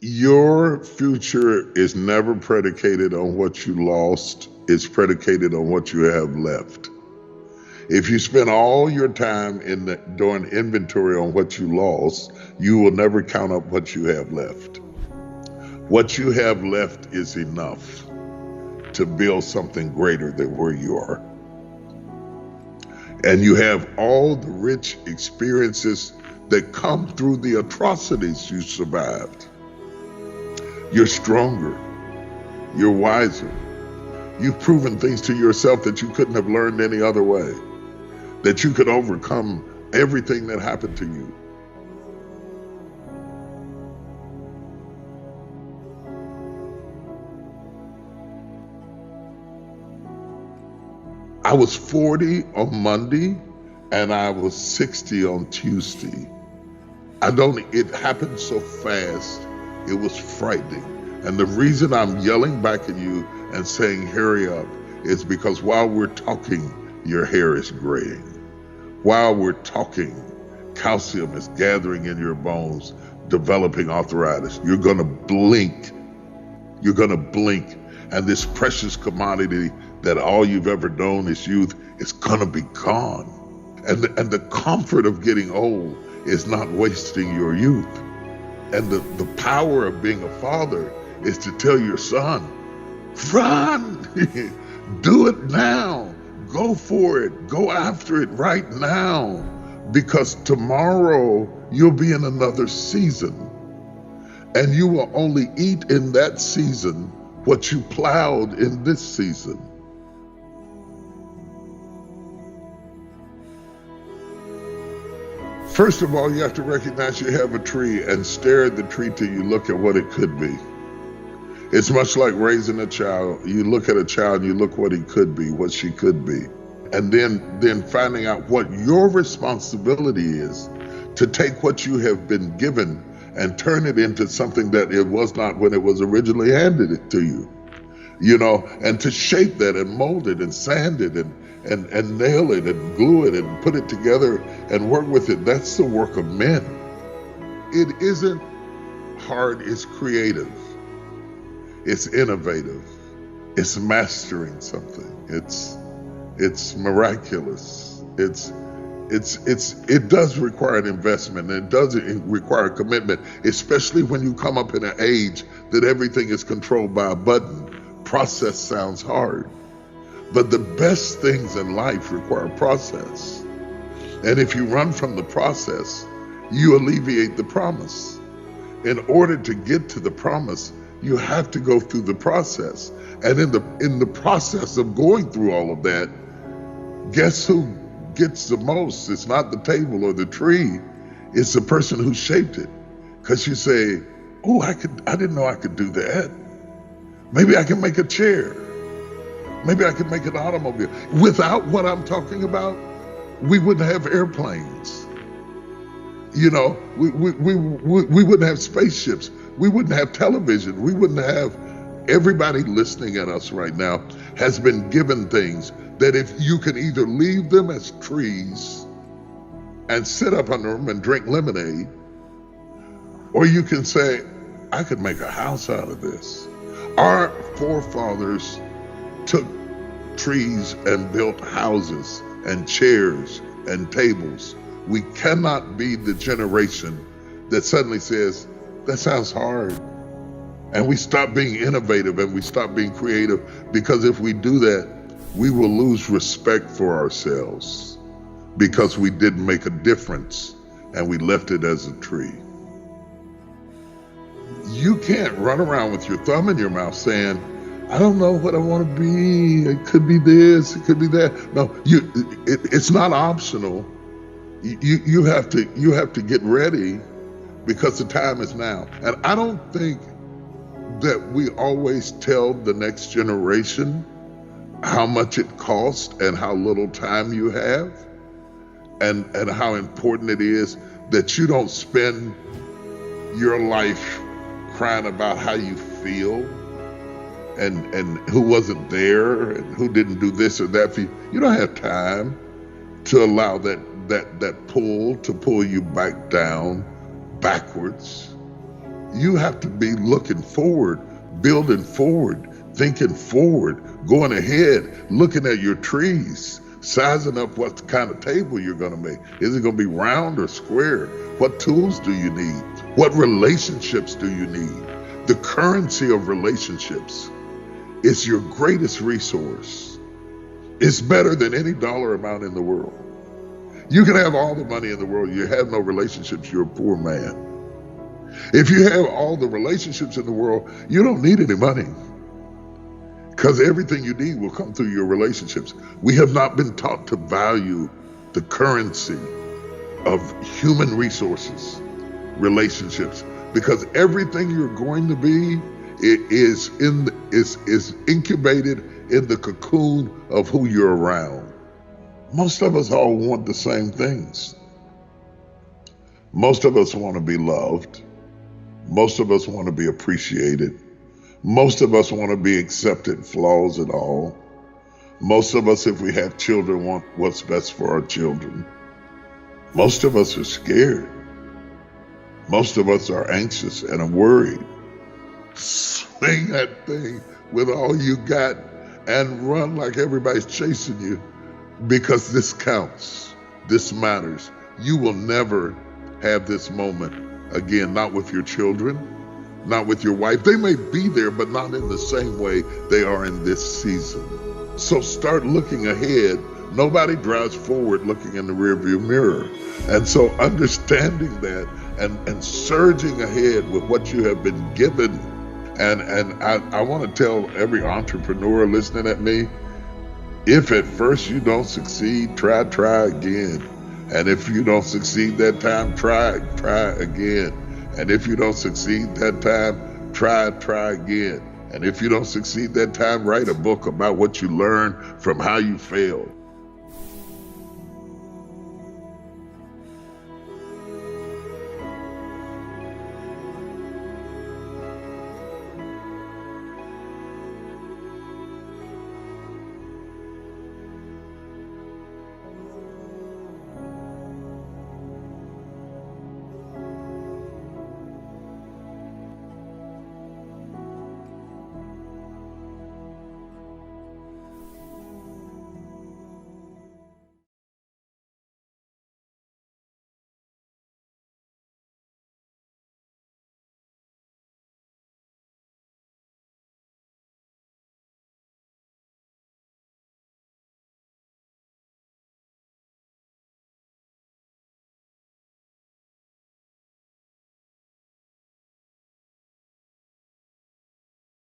Your future is never predicated on what you lost. It's predicated on what you have left. If you spend all your time doing inventory on what you lost, you will never count up what you have left. What you have left is enough to build something greater than where you are. And you have all the rich experiences that come through the atrocities you survived. You're stronger. You're wiser. You've proven things to yourself that you couldn't have learned any other way, that you could overcome everything that happened to you. I was 40 on Monday and I was 60 on Tuesday. It happened so fast, it was frightening. And the reason I'm yelling back at you and saying hurry up is because while we're talking, your hair is graying. While we're talking, calcium is gathering in your bones, developing arthritis. You're gonna blink. You're gonna blink. And this precious commodity that all you've ever known is youth is gonna be gone. And the comfort of getting old is not wasting your youth. And the power of being a father is to tell your son, run, do it now, go for it, go after it right now, because tomorrow you'll be in another season. And you will only eat in that season what you plowed in this season. First of all, you have to recognize you have a tree and stare at the tree till you look at what it could be. It's much like raising a child. You look at a child and you look what he could be, what she could be. And then finding out what your responsibility is to take what you have been given and turn it into something that it was not when it was originally handed it to you. You know, and to shape that and mold it and sand it and nail it and glue it and put it together and work with it. That's the work of men. It isn't hard, it's creative. It's innovative. It's mastering something. It's miraculous. It does require an investment, and it does require a commitment, especially when you come up in an age that everything is controlled by a button. Process sounds hard, but the best things in life require process. And if you run from the process, you alleviate the promise. In order to get to the promise, you have to go through the process. And in the process of going through all of that, guess who gets the most? It's not the table or the tree, it's the person who shaped it. Because you say, oh, I didn't know I could do that. Maybe I can make a chair. Maybe I can make an automobile. Without what I'm talking about, we wouldn't have airplanes. You know, we wouldn't have spaceships. We wouldn't have television. We wouldn't have, everybody listening at us right now has been given things that if you can either leave them as trees and sit up under them and drink lemonade, or you can say, I could make a house out of this. Our forefathers took trees and built houses and chairs and tables. We cannot be the generation that suddenly says, that sounds hard. And we stop being innovative and we stop being creative, because if we do that, we will lose respect for ourselves because we didn't make a difference and we left it as a tree. You can't run around with your thumb in your mouth saying, I don't know what I want to be. It could be this, it could be that. No, it's not optional. You have to get ready because the time is now. And I don't think that we always tell the next generation how much it costs and how little time you have, and how important it is that you don't spend your life crying about how you feel and who wasn't there and who didn't do this or that for you. You don't have time to allow that pull to pull you back down, backwards. You have to be looking forward, building forward, thinking forward, going ahead, looking at your trees, sizing up what kind of table you're going to make. Is it going to be round or square? What tools do you need? What relationships do you need? The currency of relationships is your greatest resource. It's better than any dollar amount in the world. You can have all the money in the world. You have no relationships, you're a poor man. If you have all the relationships in the world, you don't need any money, because everything you need will come through your relationships. We have not been taught to value the currency of human resources, relationships, because everything you're going to be is incubated in the cocoon of who you're around. Most of us all want the same things. Most of us want to be loved. Most of us want to be appreciated. Most of us want to be accepted, flaws and all. Most of us, if we have children, want what's best for our children. Most of us are scared. Most of us are anxious and are worried. Swing that thing with all you got and run like everybody's chasing you, because this counts. This matters. You will never have this moment again, not with your children, not with your wife. They may be there, but not in the same way they are in this season. So start looking ahead. Nobody drives forward looking in the rearview mirror. And so understanding that and surging ahead with what you have been given. And I want to tell every entrepreneur listening at me, if at first you don't succeed, try again. And if you don't succeed that time, try again. And if you don't succeed that time, try again. And if you don't succeed that time, write a book about what you learned from how you failed.